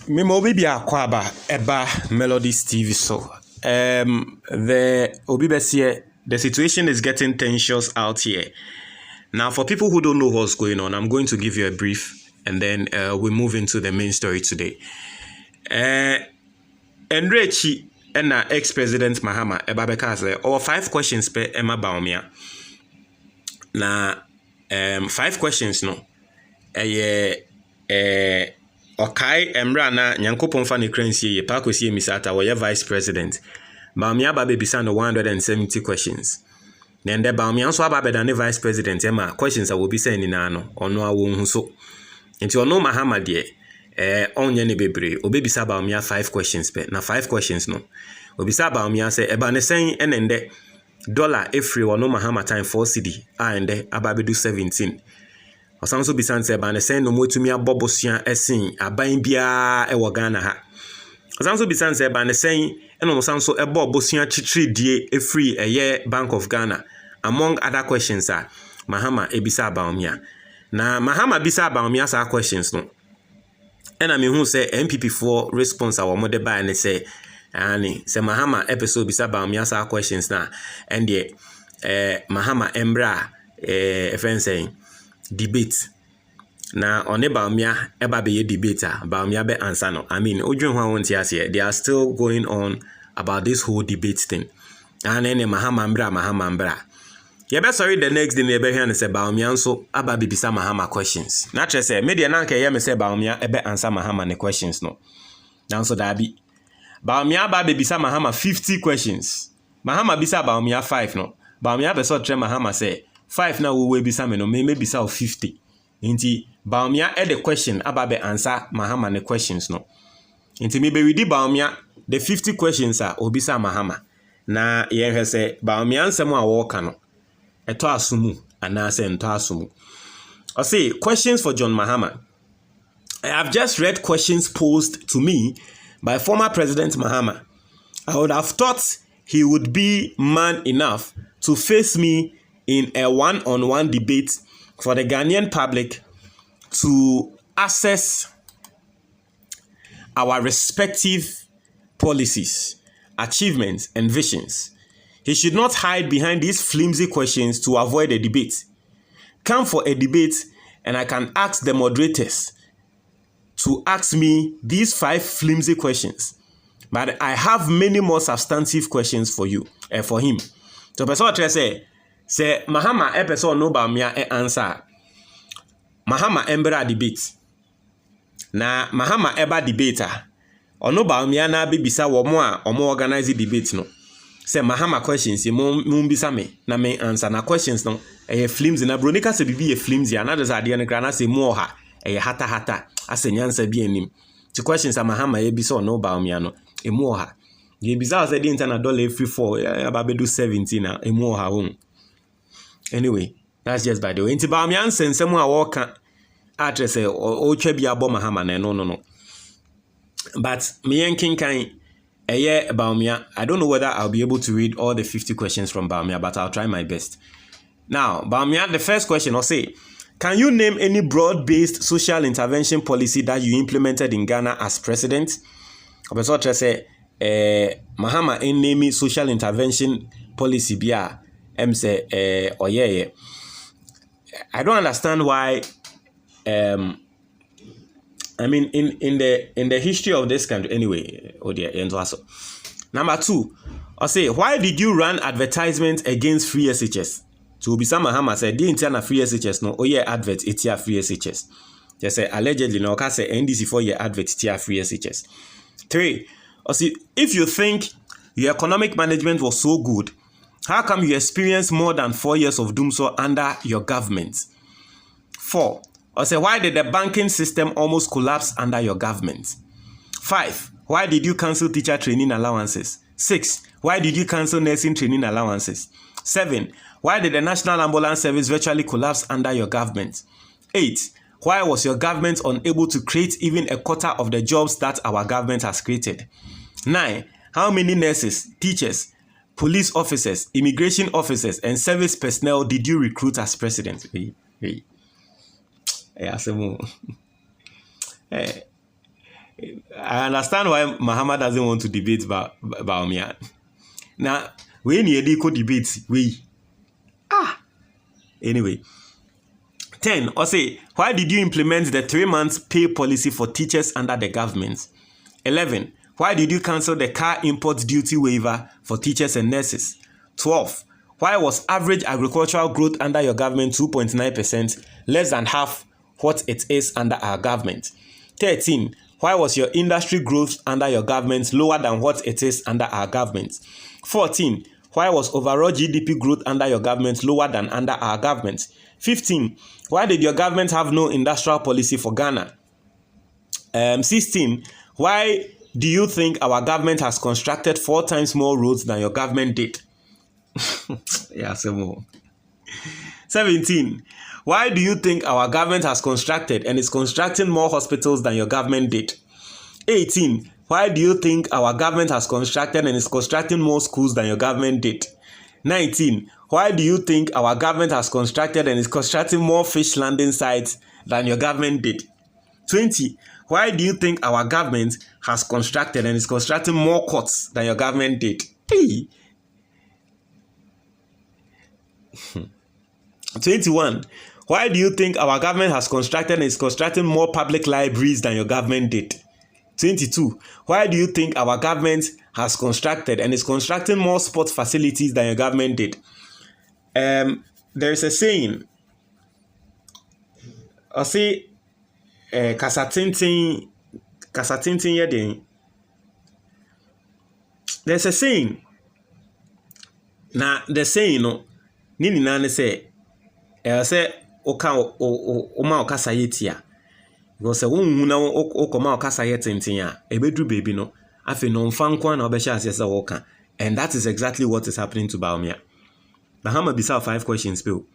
Memo baby akwaba eba Melodies TV so. The situation is getting tensions out here. Now, for people who don't know what's going on, I'm going to give you a brief and then we move into the main story today. Enrechi and ex-president Mahama Ebabeka or 5 questions per Emma Bawumia. Now, 5 questions no. Okay, Emra na Nyankopon fa ne kransie ye pa kosie misata wo ye vice president. Bawumia ba bebisa no 170 questions. Then the Bawumia so aba beda ne vice president ema questions a wo bisa ni na no ono a wo hu so. Nti ono Mahama de onye ne bebre obebisa Bawumia 5 questions pe na 5 questions no. Obisa Bawumia say eba ne sen enende dollar every ono Mahama time 4 cedi ende aba bedu 17. Osanso bisan se ba ne sen no motumi abobosua esin aban bia e wo Ghana ha. Osanso bisan se ba ne sen eno osanso ebo bosua chichiridie efree eye Bank of Ghana among other questions Mahama ebisa Bawumia. Na Mahama bisa Bawumia sa questions no. Ena me hu se MPP for response awo mode ba ne se ani se Mahama episode bisa Bawumia sa questions na ende Mahama embra friend saying debate na one Bawumia eba be debate Bawumia be answer no. I mean odwen ho won tiase they are still going on about this whole debate thing. And then Mahama mbra ye be sorry the next day ne be hwan say Bawumia nso aba be bisa Mahama questions na tre say media na nke ye me say Bawumia ebe answer Mahama ne questions no na nso da bi Bawumia aba be bisa Mahama 50 questions. Mahama bisa Bawumia 5 no. Bawumia be so tre Mahama say 5 na we bisa me no me bisa 50. Inti Bawumia the question aba be answer Mahama ne questions no. Inti me be ready Bawumia the 50 questions are obisa Mahama. Na ye hwe say Bawumia nsem a wo ka no. Eto asumu ana say ento asumu. I say questions for John Mahama. I have just read questions posed to me by former President Mahama. I would have thought he would be man enough to face me in a one-on-one debate for the Ghanaian public to assess our respective policies, achievements, and visions. He should not hide behind these flimsy questions to avoid a debate. Come for a debate and I can ask the moderators to ask me these 5 flimsy questions. But I have many more substantive questions for you, for him. So person say Mahama episode no Bawumia answer. Mahama embra debate. Na Mahama eba debater. Ono Bawumia na bibisa womo a omo organize debate no. Say Mahama questions mo bisa me na me answer na questions no flimsy na bronika se bibi flimsy na just ade ne kra na se mo ha hata asenyansa bi anim. The questions Mahama ebisa ono Bawumia no emu ha. Ye bisa say the internet dollar every 4 aba bedu 17 na emu ha won. Anyway, that's just by the way. Inti Bawumia nsensem a wo ka address o twa bia bo Mahama na no. But me yankinkan Bawumia, I don't know whether I'll be able to read all the 50 questions from Bawumia, but I'll try my best. Now, Bawumia, the first question I'll say, can you name any broad-based social intervention policy that you implemented in Ghana as president? I'll say, Mahama name social intervention policy bia say oh yeah. I don't understand why I mean in the history of this country anyway. Oh dear, number 2, I say why did you run advertisements against free SHS? To be some Mahama said the internal free SHS no yeah advert it's here free SHS. Just say allegedly no can say NDC for your advert it's here free SHS. 3, I see if you think your economic management was so good, how come you experienced more than 4 years of doom so under your government? 4, I say why did the banking system almost collapse under your government? 5, why did you cancel teacher training allowances? 6, why did you cancel nursing training allowances? 7, why did the National Ambulance Service virtually collapse under your government? 8, why was your government unable to create even a quarter of the jobs that our government has created? 9, how many nurses, teachers, police officers, immigration officers, and service personnel did you recruit as president? I understand why Mahama doesn't want to debate Bawumia. Now, we need to debate. Anyway. 10. Or say, why did you implement the 3-month pay policy for teachers under the government? 11. Why did you cancel the car import duty waiver for teachers and nurses? 12. Why was average agricultural growth under your government 2.9%, less than half what it is under our government? 13. Why was your industry growth under your government lower than what it is under our government? 14. Why was overall GDP growth under your government lower than under our government? 15. Why did your government have no industrial policy for Ghana? 16. Why do you think our government has constructed 4 times more roads than your government did? Yeah, some more. 17. Why do you think our government has constructed and is constructing more hospitals than your government did? 18. Why do you think our government has constructed and is constructing more schools than your government did? 19. Why do you think our government has constructed and is constructing more fish landing sites than your government did? 20. Why do you think our government has constructed and is constructing more courts than your government did? 21. Why do you think our government has constructed and is constructing more public libraries than your government did? 22. Why do you think our government has constructed and is constructing more sports facilities than your government did? There is a saying, I say, kasatintin yedin. There's a saying. Now the saying no, nini nane say, say oma okasa yetia. Because won na okoma okasa yetintin a ebedru baby no afi no mfa nkwa na obehya asese woka, and that is exactly what is happening to Bawumia. Mahama bisa 5 questions bill.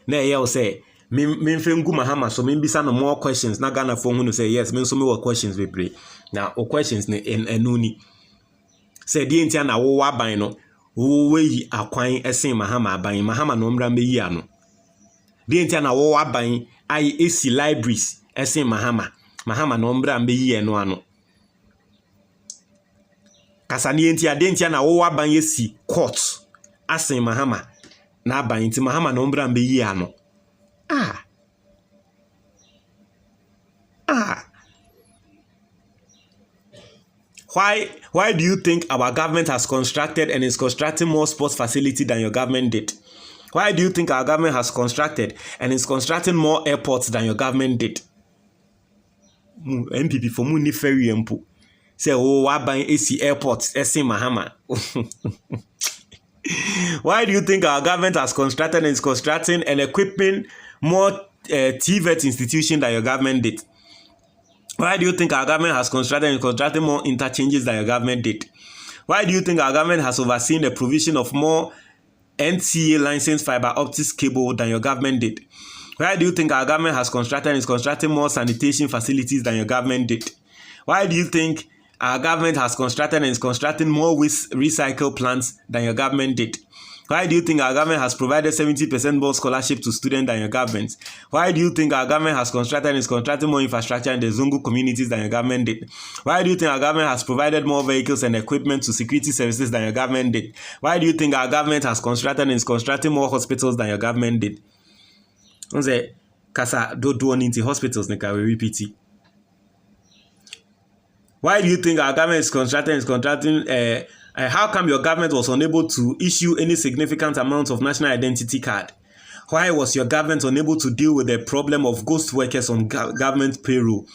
Na ye say me mfengu Mahama so me bisa no more questions na Ghana for hu say yes me so me were questions we pray. Now o questions ne enuni. Say die ntia na wo aban no wo weyi akwan esen Mahama aban Mahama no mra meyi ano. Die ntia na wo aban ai esi libraries esen Mahama no mra meyi eno ano. Kasani ntia die ntia na wo aban esi court asen Mahama na aban nti Mahama no mra meyi ano. Why do you think our government has constructed and is constructing more sports facility than your government did? Why do you think our government has constructed and is constructing more airports than your government did? MPP for Muni Ferry Empo. Say, why buying AC airports? AC Mahama. Why do you think our government has constructed and is constructing and equipping more TVET institutions than your government did? Why do you think our government has constructed and constructed more interchanges than your government did? Why do you think our government has overseen the provision of more NCA licensed fiber optics cable than your government did? Why do you think our government has constructed and is constructing more sanitation facilities than your government did? Why do you think our government has constructed and is constructing more recycle plants than your government did? Why do you think our government has provided 70% more scholarship to students than your government? Why do you think our government has constructed and is constructing more infrastructure in the Zungu communities than your government did? Why do you think our government has provided more vehicles and equipment to security services than your government did? Why do you think our government has constructed and is constructing more hospitals than your government did? Once kasa do into hospitals nika we repeat it. Why do you think our government is constructing how come your government was unable to issue any significant amount of national identity card? Why was your government unable to deal with the problem of ghost workers on government payroll?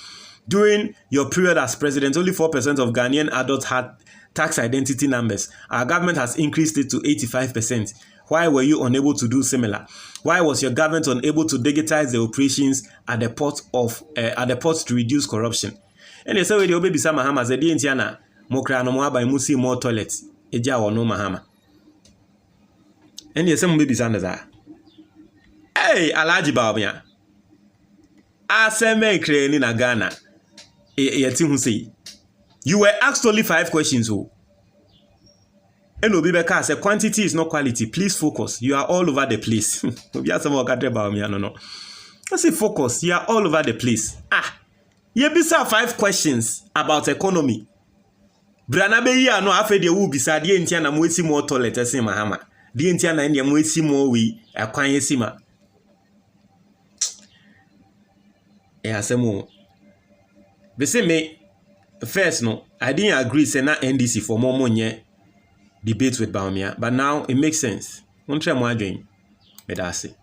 During your period as president, only 4% of Ghanaian adults had tax identity numbers. Our government has increased it to 85%. Why were you unable to do similar? Why was your government unable to digitize the operations at the ports to reduce corruption? And they say we the baby Mahama said the Indiana Mokra no more by musi more toilets. Eja or no Mahama. And yes, some babies under that. Hey, Alaji Bawumia. Aseme kreni na Ghana. Yeti who say you were asked only 5 questions. Oh. And Obibeka said quantity is not quality. Please focus. You are all over the place. We have some Bawumia no. I say focus. You are all over the place. Yebisa 5 questions about economy. Brana be ya no afa de wu bisa de entia na mo esi mo toilet ese Mahama. De entia na ne mo esi mo wi akwan esi ma. Asemo. Be say me first no, I didn't agree say na NDC for more money debate with Bawumia, but now it makes sense. Won try mo adwen. Me da say.